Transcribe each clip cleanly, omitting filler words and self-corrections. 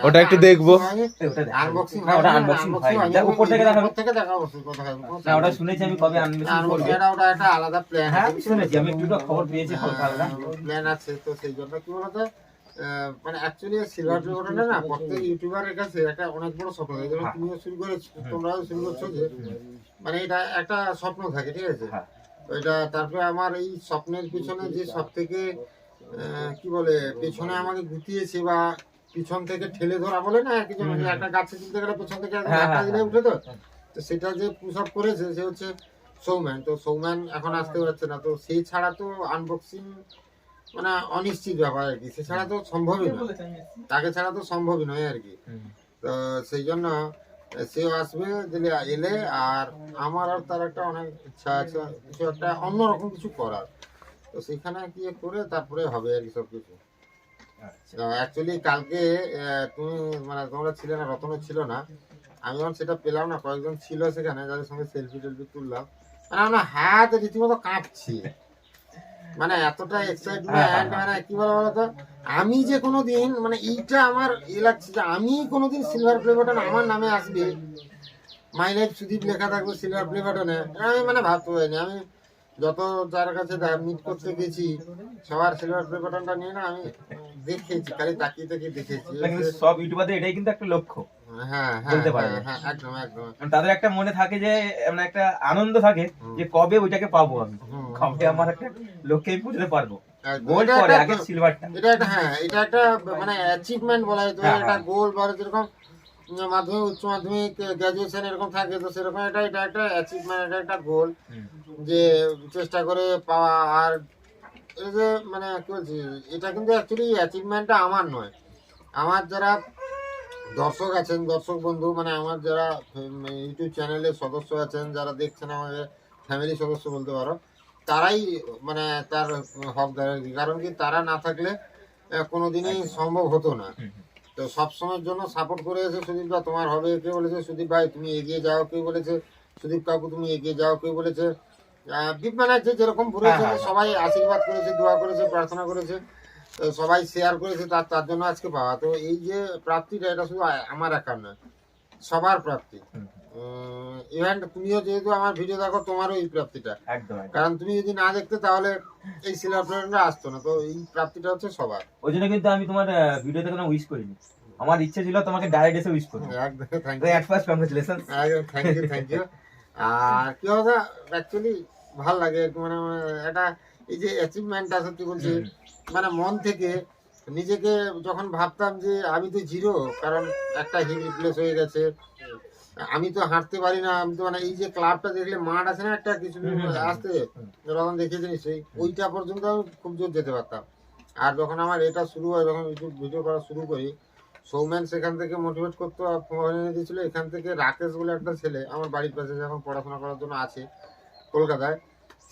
ওটা একটু দেখবো। আনবক্সিং না, ওটা আনবক্সিং হয় না, উপর থেকে দেখাবো, উপর থেকে দেখাবো কথা না, ওটা শুনেছি আমি কবে আনবক্সিং করব, ওটা একটা আলাদা প্ল্যান আছে, আমি শুনেছি, আমি একটু খবর পেয়েছি, হালকা হালকা প্ল্যান আছে। তো সেই জন্য কি বলতো, মানে অ্যাকচুয়ালি সিলভার প্লে বাটনটা না প্রত্যেক ইউটিউবারের কাছে একটা অনেক বড় স্বপ্ন থাকে, যেমন তুমিও শুরু করেছো, তোমরাও শুরু করছো, যে মানে এটা একটা স্বপ্ন থাকে, ঠিক আছে। তো এটা তারপরে আমার এই স্বপ্নের পিছনে যে সব থেকে কি বলে পেছনে আমাকে গুটিয়েছে বা পিছন থেকে ঠেলে ধরা বলে না কিছু, একটা গাছে তুলতে গেলে পেছন থেকে ধাক্কা দিলে উঠে, তো তো সেটা যে পুশ আপ করেছে সে হচ্ছে সৌম্যান। তো সৌম্যান এখন আসতে পারছে না, তো সেই ছাড়া তো আনবক্সিং মানে অনিশ্চিত ব্যাপার আর কি, সে ছাড়া তো সম্ভবই না, তাকে ছাড়া তো সম্ভবই নয় আর কি। তো সেই জন্য সেও আসবে, দিলে এলে, আর আমার আর তার একটা অনেক ইচ্ছা আছে কিছু একটা অন্যরকম কিছু করার, তো সেখানে গিয়ে করে তারপরে হবে আর কি সব কিছু। অ্যাকচুয়ালি কালকে তুমি মানে তোমরা ছিলে না, রতনও ছিল না, আমি যখন সেটা পেলাম না, কয়েকজন ছিল সেখানে যাদের সঙ্গে সেলফি টেলফি তুললাম, মানে আমার হাত রীতিমতো কাঁপছে, মানে এতটা এক্সাইটমেন্ট, মানে কি বলতো, আমি যে কোনোদিন মানে এইটা আমার লাগছে যে আমি কোনোদিন সিলভার প্লে বাটন আমার নামে আসবে, মাই লাইফ সুদীপ লেখা থাকবে সিলভার প্লে বাটনে, আমি মানে ভাবতে পারিনি। আমি যত যার কাছে মিট করতে গেছি সবার সিলভার প্লে বাটনটা নিয়ে না আমি দেখেছি, খালি তাকিয়ে তাকিয়ে দেখেছি, সব ইউটিউবারদের এটাই কিন্তু একটা লক্ষ্য। হ্যাঁ বলতে পারে, হ্যাঁ একদম একদম, তাদের একটা মনে থাকে যে মানে একটা আনন্দ থাকে যে কবে ওইটাকে পাবো, আমি কবে আমার একটা লক্ষ্যে পৌঁছতে পারবো, গোল পরে আগে সিলভারটা, এটা একটা হ্যাঁ এটা একটা মানে অ্যাচিভমেন্ট বলা যেত, এটা গোল বা যেরকম মাধ্যমিক উচ্চ মাধ্যমিক গ্রাজুয়েশন এরকম থাকে, তো সেরকম এটা এটা একটা অ্যাচিভমেন্ট, এটা একটা গোল যে চেষ্টা করে পাওয়া। আর এই যে মানে কি বলছি, এটা কিন্তু অ্যাকচুয়ালি অ্যাচিভমেন্টটা আমার নয়, আমার যারা দর্শক আছেন, দর্শক বন্ধু, মানে আমার যারা ইউটিউব চ্যানেলের সদস্য আছেন, যারা দেখছেন আমাদের ফ্যামিলি সদস্য বলতে পারো, তারাই মানে তার হকদার আর কি, কারণ কি তারা না থাকলে কোনোদিনই সম্ভব হতো না। তো সবসময়ের জন্য সাপোর্ট করে এসে সুদীপ দা তোমার হবে, কেউ বলেছে সুদীপ ভাই তুমি এগিয়ে যাও, কেউ বলেছে সুদীপ কাকু তুমি এগিয়ে যাও, কেউ বলেছে মানে যেরকম বলেছে সবাই আশীর্বাদ করেছে, দোয়া করেছে, প্রার্থনা করেছে, সবাই শেয়ার করেছে, তার জন্য আজকে পাওয়া। তো এই যে প্রাপ্তিটা এটা শুধু আমার একার নয়, সবার প্রাপ্তি। ইভেন তুমিও যেহেতু আমার ভিডিও দেখো, তোমারও এই প্রাপ্তিটা, কারণ তুমি যদি না দেখতে তাহলে এই সিলভার প্লেটটা আসতো না, তো এই প্রাপ্তিটা হচ্ছে সবার। ওই জন্য কিন্তু আমি তোমার ভিডিওতে কোনো উইশ করিনি, আমার ইচ্ছে ছিল তোমাকে ডাইরেক্ট এসে উইশ করতে। একদম thank you, at first congratulation, একদম থ্যাংক ইউ। আর কি হবে অ্যাকচুয়ালি ভালো লাগে মানে এটা এই যে অ্যাচিভমেন্টটা, সত্যি বলছি মানে মন থেকে নিজেকে যখন ভাবতাম যে আমি তো জিরো, কারণ একটা হিপ রিপ্লেস হয়ে গেছে, আমি তো হাঁটতে পারি না, আমি তো মানে এই যে ক্লাবটা দেখলে মাঠ আছে না একটা কিছু আসতে যখন দেখেছি নিশ্চয়ই, ওইটা পর্যন্ত আমি খুব জোর যেতে পারতাম। আর যখন আমার এটা শুরু হয়, যখন ইউটিউব ভিডিও করা শুরু করি, সৌম্যান সেখান থেকে মোটিভেট করতে এনে দিয়েছিল, এখান থেকে রাকেশ বলে একটা ছেলে আমার বাড়ির পাশে যখন পড়াশোনা করার জন্য আছে কলকাতায়,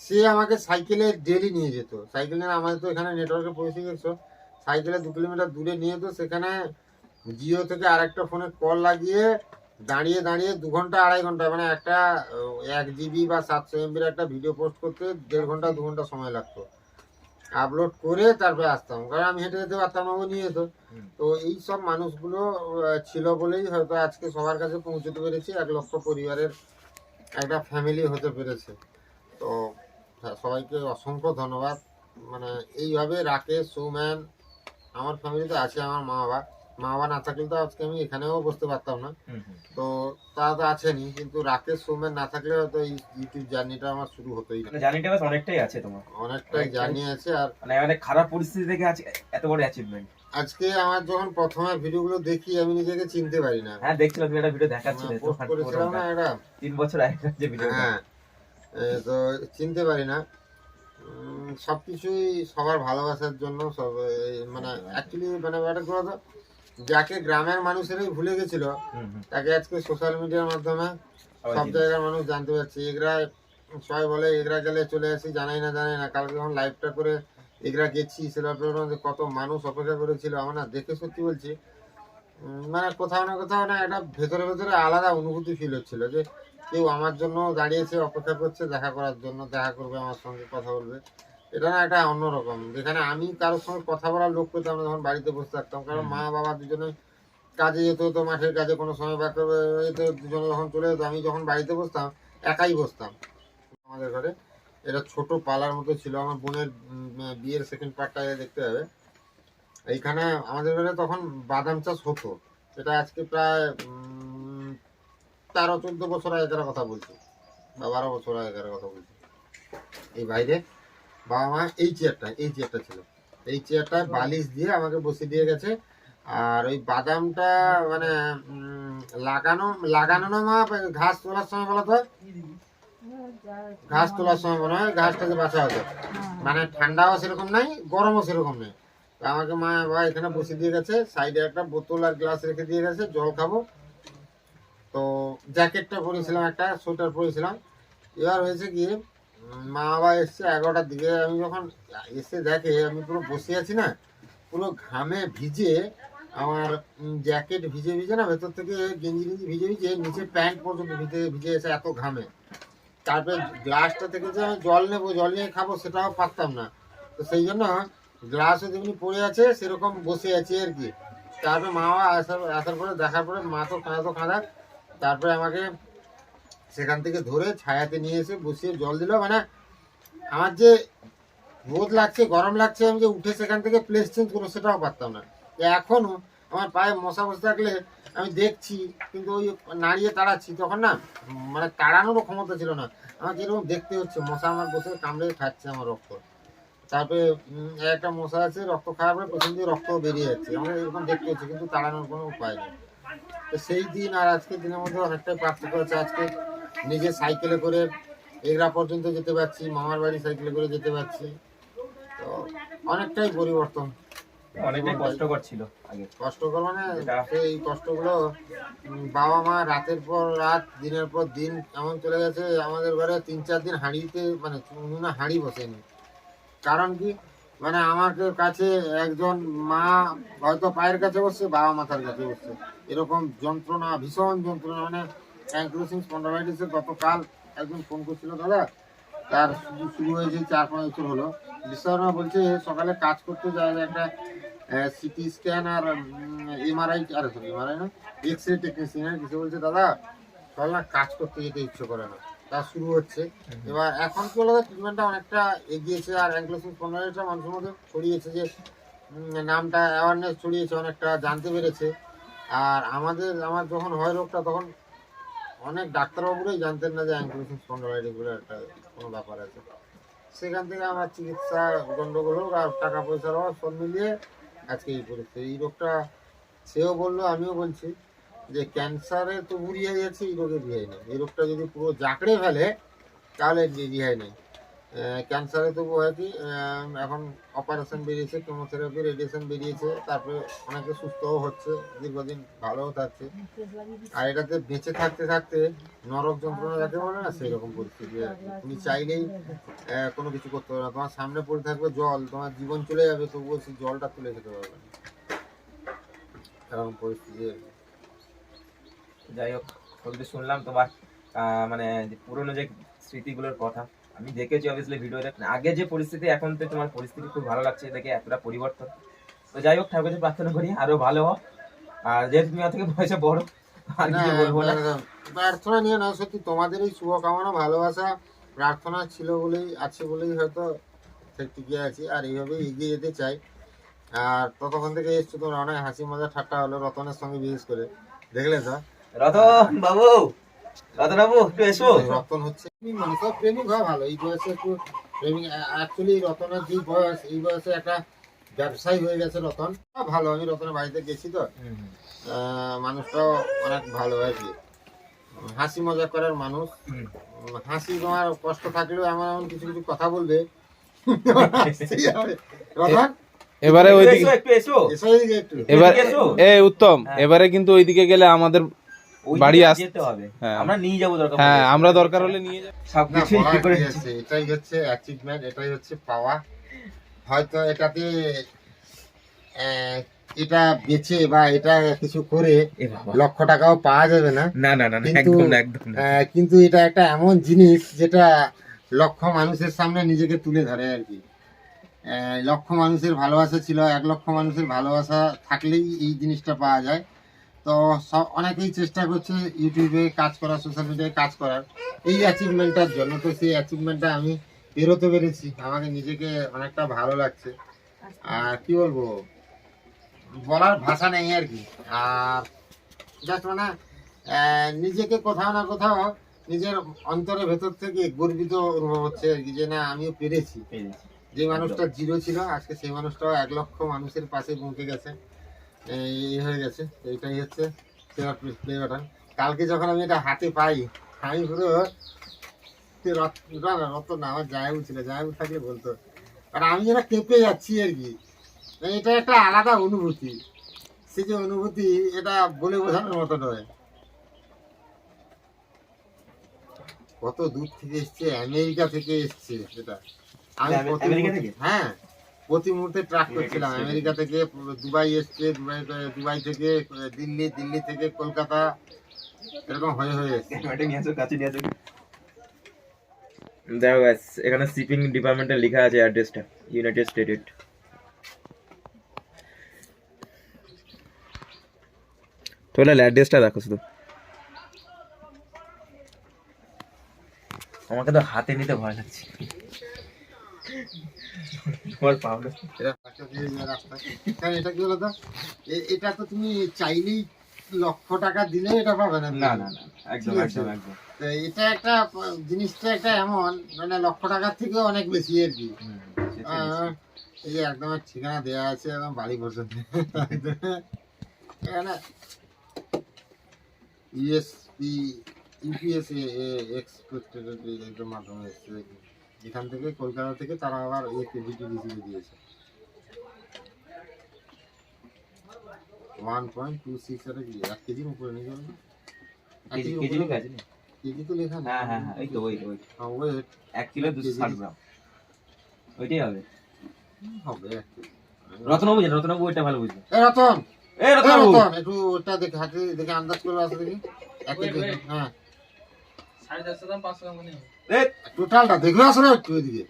সে আমাকে সাইকেলে ডেলি নিয়ে যেত, সাইকেল নিয়ে, আমাদের তো এখানে নেটওয়ার্কে পৌঁছে গেছো, সাইকেলে 2 কিলোমিটার দূরে নিয়ে যেত, সেখানে জিও থেকে আরেকটা ফোনে কল লাগিয়ে দাঁড়িয়ে দাঁড়িয়ে 2 ঘন্টা 2.5 ঘন্টা, মানে একটা 1 জিবি বা 700 এমবির একটা ভিডিও পোস্ট করতে 1.5 ঘন্টা 2 ঘন্টা সময় লাগতো, আপলোড করে তারপরে আসতাম, কারণ আমি হেঁটে যেতে পারতাম না, ও নিয়ে যেত। তো এই সব মানুষগুলো ছিল বলেই হয়তো আজকে সবার কাছে পৌঁছতে পেরেছি, 1 লক্ষ পরিবারের একটা ফ্যামিলি হতে পেরেছে। তো সবাইকে অসংখ্য ধন্যবাদ। মানে এইভাবে রাকেশ, সৌম্যান আমার ফ্যামিলিতে আছে, আমার মা বাবা না থাকলে তো আজকে আমি এখানেও বসতে পারতাম না, তো তারা তো আছেনই, কিন্তু রাকেশ সৌম্যান না থাকলে হয়তো এই ইউটিউব জার্নিটা আমার শুরু হতোই না। জার্নিটা বেশ অনেকটাই আছে তোমার, অনেকটাই জার্নি আছে, আর মানে অনেক খারাপ পরিস্থিতি থেকে আছে এত বড় অ্যাচিভমেন্ট। আজকে আমার যখন প্রথমে ভিডিওগুলো দেখি আমি নিজেকে চিনতে পারি না। হ্যাঁ দেখছিলাম, তুমি একটা ভিডিও দেখাচ্ছিলে, পোস্ট করেছিলাম না এটা 3 বছর আগে যে ভিডিও, হ্যাঁ, তো চিনতে পারি না। সবকিছুই সবার ভালোবাসার জন্য, সব মানে অ্যাকচুয়ালি মানে ব্যাপারটা কি বলতো, যাকে গ্রামের মানুষেরাই ভুলে গেছিল তাকে আজকে সোশ্যাল মিডিয়ার মাধ্যমে সব জায়গার মানুষ জানতে পারছে। এগরা সবাই বলে এগরা গেলে চলে আসি, জানাই না, কালকে যখন লাইভটা করে এগরা গেছি, সেটা কত মানুষ অপেক্ষা করেছিল, আমার না দেখে সত্যি বলছি মানে কোথাও না এটা ভেতরে ভেতরে আলাদা অনুভূতি ফিল হচ্ছিল, যে কেউ আমার জন্য দাঁড়িয়েছে, অপেক্ষা করছে দেখা করার জন্য, দেখা করবে আমার সঙ্গে, কথা বলবে। এটা না একটা অন্যরকম, যেখানে আমি কারোর সঙ্গে কথা বলার লোক পেতাম না যখন বাড়িতে বসে থাকতাম, কারণ মা বাবা দুজনে কাজে যেত, তো মাঠের কাজে কোনো সময় বা এতে দুজনে যখন চলে যেত, আমি যখন বাড়িতে বসতাম একাই বসতাম আমাদের ঘরে। এটা ছোট পালার মতো ছিল, আমার বোনের বিয়ের সেকেন্ড পার্টটা দেখতে হবে। এইখানে আমাদের ঘরে তখন বাদাম চাষ হতো, সেটা আজকে প্রায় 13-14 বছর আগেকার কথা বলছি, বা 12 বছর আগেকার কথা বলছি। এই বাইরে বাবা মা এই চেয়ারটা ছিল, এই চেয়ারটায় বালিশ দিয়ে আমাকে বসে দিয়ে গেছে। আর ওই বাদামটা মানে লাগানো না মা, ঘাস তোলার সময় বলো তো, ঘাস তোলার সময় মনে হয় ঘাসটাকে বাঁচা হতো, মানে ঠান্ডাও সেরকম নাই, গরমও সেরকম নেই। আমাকে মা বাবা এখানে বসে দিয়ে গেছে, সাইডে একটা বোতল আর গ্লাস রেখে দিয়ে গেছে, জল খাবো। তো জ্যাকেটটা পরেছিলাম, একটা সোয়েটার পরেছিলাম। এবার হয়েছে কি, মা বাবা এসছে 11টার দিকে, আমি যখন এসে দেখে আমি পুরো বসে আছি না, পুরো ঘামে ভিজে, আমার জ্যাকেট ভিজে ভিজে না, ভেতর থেকে গেঞ্জি ভিজে ভিজে নিচে প্যান্ট পর্যন্ত ভিজে এসে এত ঘামে। তারপরে গ্লাসটা থেকে যে আমি জল নেবো, জল নিয়ে খাবো সেটাও পারতাম না। তো সেই জন্য গ্লাসও যেমনি পড়ে আছে সেরকম বসে আছি আর কি। তারপরে মা বাবা আসার পরে দেখার পরে মা তো কাঁদা, তারপরে আমাকে সেখান থেকে ধরে ছায়াতে নিয়ে এসে বসিয়ে জল দিল। মানে আমার যে রোদ লাগছে, গরম লাগছে, আমি যে উঠে সেখান থেকে প্লেস চেঞ্জ করবো সেটাও পারতাম না। এখনো আমার পায়ে মশা বসে থাকলে আমি দেখছি, কিন্তু ওই নাড়িয়ে তাড়াচ্ছি, তখন না মানে তাড়ানোরও ক্ষমতা ছিল না। আমার যেরকম দেখতে হচ্ছে মশা আমার বসে কামড়ে খাচ্ছে আমার রক্ত। তারপরে একটা মশা আছে, রক্ত খাওয়ার পরে পেছন দিয়ে রক্ত বেরিয়ে যাচ্ছে, আমার এরকম দেখতে হচ্ছে, কিন্তু তাড়ানোর কোনো উপায় নেই। তো সেই দিন আর আজকের দিনের মধ্যে অনেকটাই পার্থক্য আছে। আজকে নিজে সাইকেলে করে এগরা পর্যন্ত যেতে পারছি, মামার বাড়ি সাইকেলে করে যেতে পারছি, তো অনেকটাই পরিবর্তন। অনেকটাই কষ্টকর ছিল আগে। কষ্টকর মানে সেই কষ্টগুলো বাবা মা রাতের পর রাত, দিনের পর দিন এমন চলে গেছে, আমাদের ঘরে 3-4 দিন হাঁড়িতে মানে উনুনে হাঁড়ি বসেনি। কারণ কি, মানে আমার কাছে একজন মা হয়তো পায়ের কাছে বসছে, বাবা মাথার কাছে বসছে, এরকম যন্ত্রণা, ভীষণ যন্ত্রণা। মানে অ্যাঙ্কিলোসিং স্পন্ডালাইটিসের গতকাল একজন ফোন করছিল দাদা, তার শুরু হয়েছে 4-5 বছর হলো। বিশ্বাস বলছে সকালে কাজ করতে যায়, একটা সিটি স্ক্যান আর এমআরআই, আরে সরি এমআরআই না, এক্স রে টেকনিশিয়ান কিছু বলছে দাদা চল না কাজ করতে যেতে ইচ্ছে করে না, তা শুরু হচ্ছে। এবার এখন কি হলো, ট্রিটমেন্টটা অনেকটা এগিয়েছে, আর অ্যাঙ্কিলোসিং স্পন্ডালাইটিসটা মানুষের মধ্যে ছড়িয়েছে, যে নামটা অ্যাওয়ারনেস ছড়িয়েছে, অনেকটা জানতে পেরেছে। আর আমার যখন হয় রোগটা, তখন অনেক ডাক্তারবাবুরাই জানতেন না যে অ্যাঙ্কিলোসিং স্পন্ডালাইটিস বলে একটা কোনো ব্যাপার আছে। সেখান থেকে আমার চিকিৎসা গন্ডগোল হোক আর টাকা পয়সার অভাব সব মিলিয়ে আজকে এই পরিস্থিতি। এই রোগটা সেও বললো, আমিও বলছি যে ক্যান্সারে তো রিহাই আছে, এই রোগের রিহাই নেই। এই রোগটা যদি পুরো জাঁকড়ে ফেলে তাহলে রিহাই নেই। ক্যান্সারে তবু হয় কি, এখন অপারেশন বেরিয়েছে, কেমোথেরাপি, রেডিয়েশন বেরিয়েছে, তারপরে অনেকে সুস্থও হচ্ছে, দীর্ঘদিন ভালোও থাকছে। আর এটাতে বেঁচে থাকতে থাকতে নরক যন্ত্রণা যাকে বলে না, সেই রকম পরিস্থিতি। তুমি চাইলেই কোনো কিছু করতে পারবে না, তোমার সামনে পড়ে থাকবে জল, তোমার জীবন চলে যাবে, তবুও সেই জলটা তুলে খেতে পারবে না, এরকম পরিস্থিতি। যাই হোক, বলতে শুনলাম তোমার মানে পুরোনো যে স্মৃতিগুলোর কথা। আমি দেখেছি অবভিয়াসলি ভিডিওতে, আগে যে পরিস্থিতি, এখন তো তোমার পরিস্থিতি খুব ভালো লাগছে দেখে, এতটা পরিবর্তন। তো যাই হোক, ঠাকুর কাছে প্রার্থনা করি আরো ভালো হোক। আর যেহেতু তুমি থেকে বয়সে বড়, আর কিছু বলবো না। প্রার্থনা নিয়ে না, সত্যি তোমাদের এই শুভকামনা, ভালোবাসা, প্রার্থনা ছিল বলেই, আছে বলেই হয়তো টিকে আছি, আর এইভাবেই এগিয়ে যেতে চাই। আর ততক্ষণ থেকে এসছো, তোমরা অনেক হাসি মজা ঠাট্টা হলো রতনের সঙ্গে, বিশেষ করে দেখলে তো রতন বাবু, রতন বাবু একটু এসো। রতন হচ্ছে মানে সব প্রেমিক হওয়া ভালো, এই বয়সে একটু প্রেমিক। অ্যাকচুয়ালি রতনের যে বয়স, এই বয়সে একটা ব্যবসায়ী হয়ে গেছে রতন, ভালো। আমি রতনের বাড়িতে গেছি তো, মানুষটাও অনেক ভালো আর কি, হাসি মজা করার মানুষ। হাসি, তোমার কষ্ট থাকলেও এমন কিছু কিছু কথা বলবে। রতন এবারে ওইদিকে একটু এসো, এবার উত্তম, এবারে কিন্তু ওইদিকে গেলে আমাদের বাড়ি আসতে হবে, আমরা নিয়ে যাবো, দরকার হ্যাঁ আমরা দরকার হলে নিয়ে যাবো সবকিছু। এটাই হচ্ছে অ্যাচিভমেন্ট, এটাই হচ্ছে পাওয়া। হয়তো এটাতে এটা বেচে বা এটা কিছু করে লক্ষ টাকাও পাওয়া যাবে না, না না না, একদম না, একদম না। কিন্তু এটা একটা এমন জিনিস যেটা লক্ষ মানুষের সামনে নিজেকে তুলে ধরে আর কি। লক্ষ মানুষের ভালোবাসা ছিল, 1 লক্ষ মানুষের ভালোবাসা থাকলেই এই জিনিসটা পাওয়া যায়। তো অনেকেই চেষ্টা করছে ইউটিউবে কাজ করার, সোশ্যাল মিডিয়ায় কাজ করার এই অ্যাচিভমেন্টটার জন্য। তো সেই অ্যাচিভমেন্টটা আমি পেরোতে পেরেছি, আমাকে নিজেকে অনেকটা ভালো লাগছে। আর কি বলবো, বলার ভাষা নেই আর কি। আর জাস্ট মানে নিজেকে কোথাও না কোথাও নিজের অন্তরের ভেতর থেকে গর্বিত অনুভব হচ্ছে আর কি, যে না আমিও পেরেছি। যে মানুষটা 0 ছিল আজকে সেই মানুষটাও 1 লক্ষ মানুষের পাশে পৌঁছে গেছে, এই হয়ে গেছে। এইটাই হচ্ছে প্লে বাটন। কালকে যখন আমি এটা হাতে পাই আমি পুরো রত না, আমার জায়গা ছিল, জায়গা থাকলে বলতো, আর আমি যেন কেঁপে যাচ্ছি আর কি। এটা একটা আলাদা অনুভূতি, সে যে অনুভূতি এটা বলে বোঝানোর মতো নয়। কত দূর থেকে এসছে, আমেরিকা থেকে এসছে এটা। আমি হ্যাঁ প্রতি মুহূর্তে ট্রাক করছিলাম, আমেরিকা থেকে দুবাই এসছে, দুবাই থেকে দিল্লি, দিল্লি থেকে কলকাতা, এরকম হয়ে হয়ে এসছে। দেখো guys, এখানে শিপিং ডিপার্টমেন্টে লেখা আছে অ্যাড্রেসটা, ইউনাইটেড স্টেট। তোলা অ্যাড্রেসটা দেখো শুধু। আমাকে তো হাতে নিতে ভয় লাগছে। এটা কি বলতো, এটা তো তুমি চাইলেই লক্ষ টাকা দিলে এটা পাবে না। না না না, একদম একদম একদম। তো এটা একটা জিনিসটা একটা এমন মানে লক্ষ টাকার থেকে অনেক বেশি আর কি। এই যে একদম ঠিকানা দেওয়া আছে একদম বাড়ি পর্যন্ত। এখানে ইউপিএস এক্সপোর্টের মাধ্যমে এসছে, এখান থেকে কলকাতা থেকে তারা আবার এই কেজিটি রিসিভে দিয়েছে। 1.26 এটা কি 1 কেজির উপরে নেই জানো? কেজি লেখা আছে না? কেজি তো লেখা নেই। হ্যাঁ হ্যাঁ হ্যাঁ, এই তো ওই ওয়েট 1 কিলো 260 গ্রাম, ওইটাই হবে। হবে রতনবাবু জানো, রতনবাবু এটা ভালো বুঝবে। রতন, রতনবাবু একটু ওটা দেখে হাতে দেখে আন্দাজ করে আসো দেখি। হ্যাঁ 450 গ্রাম 500 গ্রাম করে টোটালটা দেখে আসো না একটু এদিকে।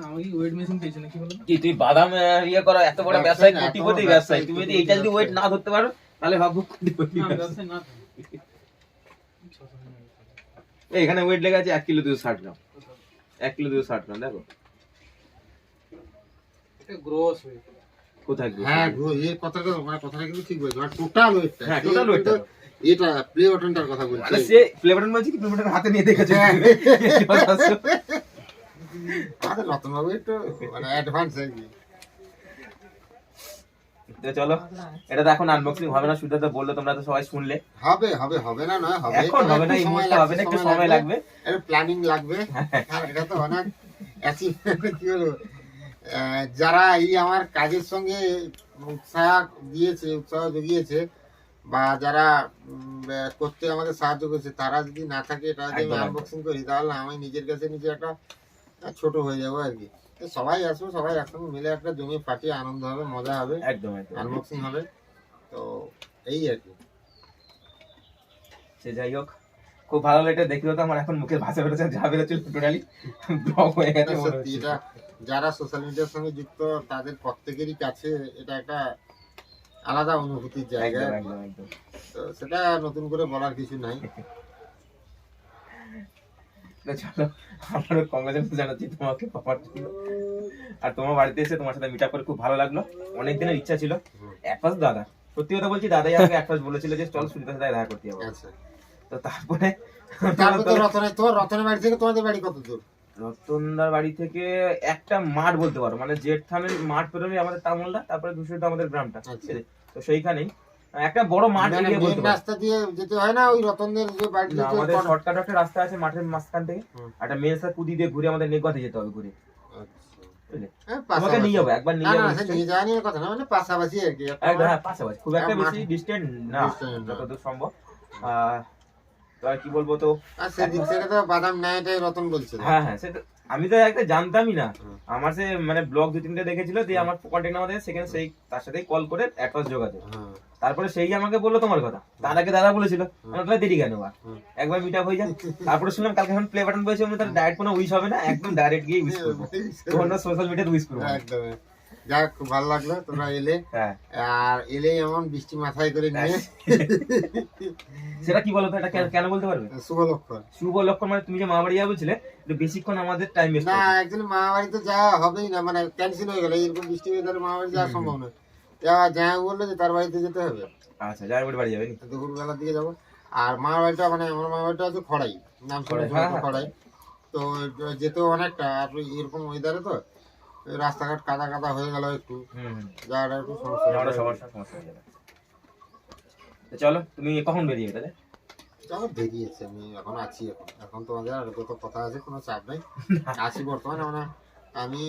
আমি ওয়েট মেশিন পেয়েছি নাকি বলো? কি তুই বাদাম ইয়ে করো, এত বড় ব্যবসায়ী, কোটিপতি ব্যবসায়ী, তুমি যদি এটা যদি ওয়েট না ধরতে পারো তাহলে ভাববো কোটিপতি ব্যবসায়ী। না এখানে ওয়েট লেখা আছে 1 কিলো 260 গ্রাম, 1 কিলো 260 গ্রাম। দেখো এটা গ্রোস ওয়েট কোথায় গো? হ্যাঁ গো, এই কথাটা মানে কথাটা কিন্তু ঠিক বলছো, আর টোটাল ওয়েটটা। হ্যাঁ টোটাল ওয়েটটা, এটা প্লে বাটনটার কথা বলছি। মানে সে প্লে বাটন বলছি কি, প্লে বাটন হাতে নিয়ে দেখেছে। আমাদের রতনবাবু একটু মানে অ্যাডভান্স আর কি। তো চলো, এটা তো এখন আনবক্সিং হবে না, সুদ্ধা তো বললো, তোমরা তো সবাই শুনলে। হবে হবে হবে না নয় হবে, এখন হবে না, এই মুহূর্তে হবে না, একটু সময় লাগবে, একটু প্ল্যানিং লাগবে। আর এটা তো অনেক কি বলবো, যারা এই আমার কাজের সঙ্গে উৎসাহ দিয়েছে, উৎসাহ জুগিয়েছে, বা যারা করতে আমাদের সাহায্য করেছে, তারা যদি না থাকে, এটা যদি আমি আনবক্সিং করি তাহলে আমি নিজের কাছে নিজে একটা ছোট হয়ে যাবো আর কি। সবাই আসবো, সবাই একসঙ্গে মিলে একটা জমি ফাটিয়ে আনন্দ হবে, মজা হবে, একদম একদম আনবক্সিং হবে। তো এই আর কি। সে যাই হোক, খুব ভালো লাগে দেখতে হতো। আমার এখন মুখে ভাষা বেরোচ্ছে, যা বেরোচ্ছিল টোটালি ব্লক হয়ে গেছে। সত্যি এটা যারা সোশ্যাল মিডিয়ার সঙ্গে যুক্ত তাদের প্রত্যেকেরই কাছে এটা একটা আলাদা অনুভূতির জায়গা। একদম একদম। তো সেটা নতুন করে বলার কিছু নাই। চলো, আমারও কংগ্রেচুলেশন জানাচ্ছি তোমাকে পাওয়ার জন্য। আর তোমার বাড়িতে এসে তোমার সাথে মিট আপ করে খুব ভালো লাগলো। অনেক দিনের ইচ্ছা ছিল। একপাশ দাদা, সত্যি কথা বলছি, দাদাই আমাকে একপাশ বলেছিল যে চল সুনিতার সাথে দেখা করতে যাবো। আচ্ছা, তো তারপরে তো রতনের বাড়ি থেকে তোমাদের বাড়ি কত দূর? রতনদার বাড়ি থেকে একটা মাঠ বলতে পারো, মানে জেট থামের মাঠ পেরোলে আমাদের তামলটা, তারপরে দুশো আমাদের গ্রামটা। তো সেইখানেই একটা বড় মাঠ এরিয়া বলতে পারো। রাস্তা দিয়ে যেতে হয় না ওই রতনদের যে বাড়ি? না, আমাদের শর্টকাট একটা রাস্তা আছে মাঠের মাঝখান থেকে, একটা মেন রাস্তা কুদি দিয়ে ঘুরে আমাদের নেকবাতে যেতে হবে ঘুরে। বুঝলে, তোমাকে নিয়ে যাবো একবার, নিয়ে যাবো। নিয়ে যাওয়া নিয়ে কথা না, মানে পাশাপাশি আর কি। একদম, হ্যাঁ পাশাপাশি, খুব একটা বেশি ডিস্টেন্স না, যতদূর সম্ভব। তো আর কি বলবো, তো সেদিক থেকে তো বাদাম নেয়, এটাই রতন বলছে। হ্যাঁ হ্যাঁ, সেটা আমি তো একটা জানতামই না। আমার সে মানে ব্লগ 2-3টে দেখেছিল, দিয়ে আমার কন্ট্যাক্ট নাম্বার দিয়ে সেখানে সেই তার সাথেই কল করে অ্যাডভান্স যোগাযোগ। তারপরে সেই আমাকে বললো তোমার কথা, তার আগে দাদা বলেছিল, আমার তাহলে দেরি কেন আর একবার মিট আপ হয়ে যায়। তারপরে শুনলাম কালকে এখন প্লে বাটন বলেছে, তার ডাইরেক্ট কোনো উইশ হবে না, একদম ডাইরেক্ট গিয়ে উইশ করবো, কোনো সোশ্যাল মিডিয়াতে উইশ করবো। একদম যাক, খুব ভালো লাগলো তোমরা এলে। হ্যাঁ, আর এলেই এমন বৃষ্টি মাথায় করে নিয়ে সেটা কি বলতো, এটা কেন বলতে পারবে? শুভ লক্ষণ। শুভ লক্ষণ মানে তুমি যে মা বাড়ি যাবে বলছিলে, একটু বেশিক্ষণ আমাদের টাইম ওয়েস্ট না, একদিন মা বাড়িতে যাওয়া হবেই না, মানে ক্যান্সেল হয়ে গেল। এরকম বৃষ্টি হয়ে গেলে মা বাড়ি যাওয়া সম্ভব নয়। যা বললো যে তার বাড়িতে যেতে হবে, আচ্ছা যার বাড়ি যাবে নি? দুপুর বেলার দিকে যাবো। আর মা বাড়িটা মানে আমার মা বাড়িটা আছে খড়াই, নাম শুনে খড়াই। তো যেতেও অনেকটা, আর এরকম ওয়েদারে তো রাস্তাঘাট কাদা কাদা হয়ে গেল, একটু যাওয়াটা একটু সমস্যা হয়ে যাবে। তো চলো, তুমি কখন বেরিয়ে তাহলে? চলো, বেরিয়েছে, আমি এখন আছি। এখন তোমাদের আর কত কথা আছে, কোনো চাপ নেই, আছি বর্তমানে। মানে আমি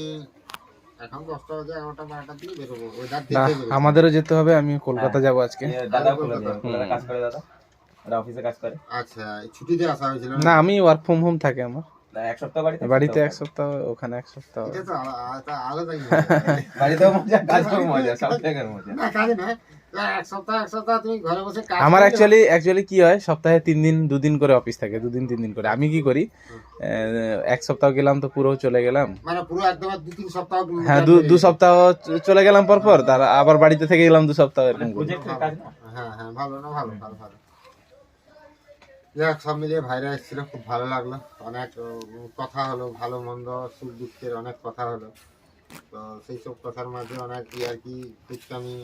এখন 10টা বাজে, 11টা 12টার দিকে বেরোবো। ওয়েদার দেখে বেরোবো। আমাদেরও যেতে হবে, আমি কলকাতা যাব আজকে। দাদা কলকাতা কাজ করে, দাদা অফিসে কাজ করে। আচ্ছা, ছুটিতে আসা হয়েছিল না, আমি ওয়ার্ক ফ্রম হোম থাকে আমার, এক সপ্তাহ বাড়িতে 1 সপ্তাহ, ওখানে 1 সপ্তাহ। এটা তো আলাদাই বাড়িতেও মজা, কাজেও মজা, সব জায়গার মজা। না, কাজে না, এক সপ্তাহ তুমি ঘরে বসে কাজ আমার করলে- অ্যাকচুয়ালি কি হয়, সপ্তাহে 3 দিন 2 দিন করে অফিস থাকে, 2 দিন 3 দিন করে। আমি কি করি, 1 সপ্তাহ গেলাম তো পুরো চলে গেলাম, মানে পুরো একদম 2-3 সপ্তাহ। হ্যাঁ 2 সপ্তাহ চলে গেলাম পর তার আবার বাড়িতে থেকে গেলাম 2 সপ্তাহ, এরকম করি। প্রজেক্টের কাজ না? হ্যাঁ, ভালো না, ভালো। যাক, সব মিলিয়ে ভাইরা এসেছিল, খুব ভালো লাগলো। অনেক কথা হলো, ভালো মন্দ সুখ দুঃখের অনেক কথা হলো। তো সেই সব কথার মাঝে অনেক আর কি আমি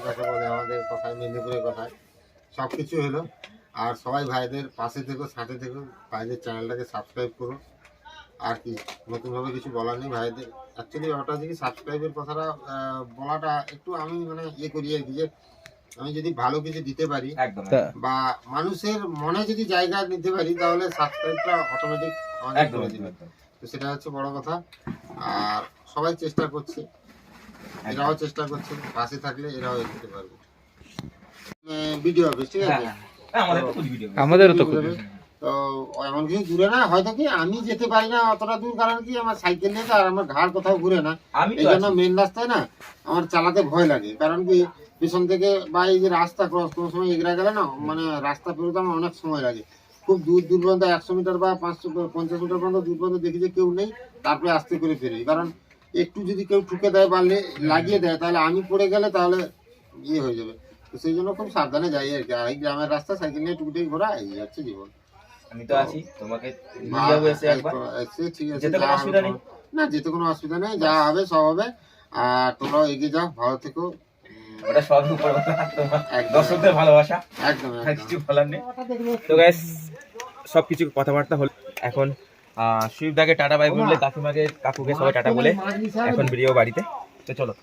যাকে বলে আমাদের কথায়, মেদিনীপুরের কথায় সব কিছু হলো। আর সবাই ভাইদের পাশে থেকো, সাথে থেকো, ভাইদের চ্যানেলটাকে সাবস্ক্রাইব করো। আর কি নতুনভাবে কিছু বলার নেই ভাইদের। অ্যাকচুয়ালি ওটা যে সাবস্ক্রাইবের কথাটা বলাটা একটু আমি মানে করি আর কি, যে আমি যদি ভালো কিছু দিতে পারি একদম বা মানুষের মনে যদি জায়গা নিতে পারি, তাহলে সাবস্ক্রাইবটা অটোমেটিক আমাদের করে দিবে। তো সেটা হচ্ছে বড় কথা। আর সবাই চেষ্টা করছে, এরাও চেষ্টা করছে, পাশে থাকলে এরাও এগোতে পারবে। ভিডিও হবে, ঠিক আছে? আমাদেরও তো খুব। তো এমন কিছু দূরে না, হয়তো কি আমি যেতে পারি না অতটা দূর, কারণ কি আমার সাইকেল নেই, আর আমার ঘাড় কোথাও ঘুরে না। এই জন্য মেন রাস্তায় না আমার চালাতে ভয় লাগে, কারণ কি পেছন থেকে বা এই যে রাস্তা ক্রস কোনো সময় এগরা গেলে না, মানে রাস্তা পেরোতে আমার অনেক সময় লাগে। খুব দূর পর্যন্ত 100 মিটার বা 550 মিটার পর্যন্ত দূর পর্যন্ত দেখি যে কেউ নেই, তারপরে আস্তে করে ফেরি। কারণ একটু যদি কেউ ঠুকে দেয়, পারলে লাগিয়ে দেয়, তাহলে আমি পড়ে গেলে তাহলে হয়ে যাবে। তো সেই জন্য খুব সাবধানে যাই আর কি। আর এই গ্রামের রাস্তা সাইকেল নিয়ে টুকটাই ঘোরা, এই হচ্ছে জীবন। আমি তো আছি, তোমাকে নিয়ে যাবো এসে একবার। ঠিক আছে, যেতে কোনো অসুবিধা নেই। না, যেতে কোনো অসুবিধা নেই, যা হবে সব হবে। আর তোমরাও এগিয়ে যাও, ভালো থেকো। ওটা সব উপর দর্শকদের ভালোবাসা, একদম কিছু বলার নেই। তো গাইস, সবকিছু কথাবার্তা হলো। এখন সুইফদাকে টাটা বাই বললে, কাকুকে সবাই টাটা বলে এখন বেরিয়েও বাড়িতে। তো চলো।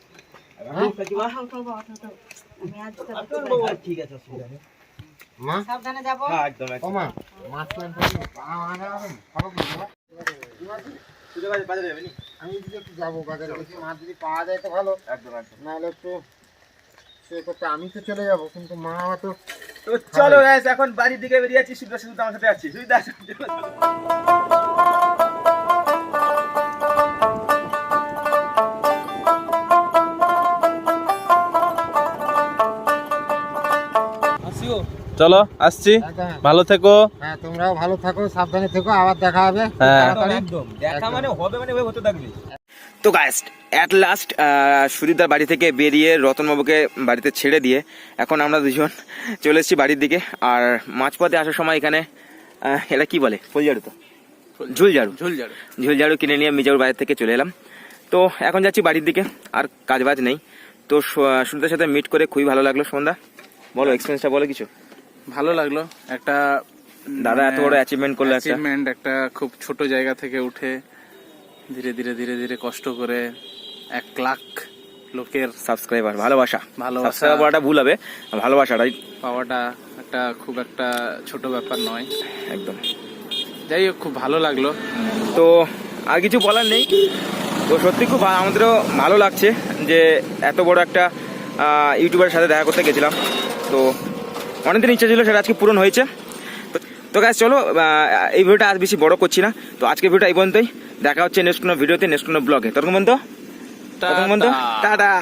ঠিক আছে, অসুবিধা নেই। মা, সাবধানে যাবো। হ্যাঁ, একদম ও মা, মাছ প্ল্যান করছি, বাজারে যাবে নি? আমি যদি একটু যাবো বাজারে, দেখি মাছ যদি পাওয়া যায় তো ভালো, একদম নাহলে একটু সে করতে আমি তো চলে যাবো, কিন্তু মা তো। তো চলো গাইস, এখন বাড়ির দিকে বেরিয়ে যাচ্ছি। সুবিধা শুধু আমার সাথে আছি। সুবিধা চলো, আসছি, ভালো থেকো। হ্যাঁ, তোমরাও ভালো থাকো, সাবধানে থেকো, আবার দেখা হবে। হ্যাঁ, একদম দেখা মানে হবে, মানে ওই হতে থাকবে। তো গাইস, অ্যাট লাস্ট সুদীপদার বাড়ি থেকে বেরিয়ে রতনবাবুকে বাড়িতে ছেড়ে দিয়ে এখন আমরা দুজন চলে এসেছি বাড়ির দিকে। আর মাঝপথে আসার সময় এখানে এটা কি বলে, ফুলঝাড়ু তো, ঝুলঝাড়ু কিনে নিয়ে মিজাউর বাড়ি থেকে চলে এলাম। তো এখন যাচ্ছি বাড়ির দিকে, আর কাজ বাজ নেই। তো সুদীপদার সাথে মিট করে খুবই ভালো লাগলো। সন্ধ্যা, বলো এক্সপিরিয়েন্সটা, বলো কিছু। ভালো লাগলো, একটা দাদা এত বড় অ্যাচিভমেন্ট করলো, একটা খুব ছোট জায়গা থেকে উঠে ধীরে ধীরে কষ্ট করে 1 লাখ লোকের সাবস্ক্রাইবার, ভালোবাসা বলাটা ভুল হবে, ভালোবাসাটাই পাওয়াটা খুব একটা ছোট ব্যাপার নয় একদম। যাই হোক, খুব ভালো লাগলো। তো আর কিছু বলার নেই। তো সত্যি খুব আমাদেরও ভালো লাগছে যে এত বড় একটা ইউটিউবারের সাথে দেখা করতে গেছিলাম। তো অনেকদিন ইচ্ছা ছিল, সেটা আজকে পূরণ হয়েছে। তো গাইস চলো, এই ভিডিওটা আজ বেশি বড় করছি না। তো আজকের ভিডিওটা এই পর্যন্তই। দেখা হচ্ছে নেক্সট কোনো ভিডিওতে, নেক্সট কোনো ব্লগে। ততক্ষণ পর্যন্ত টাটা।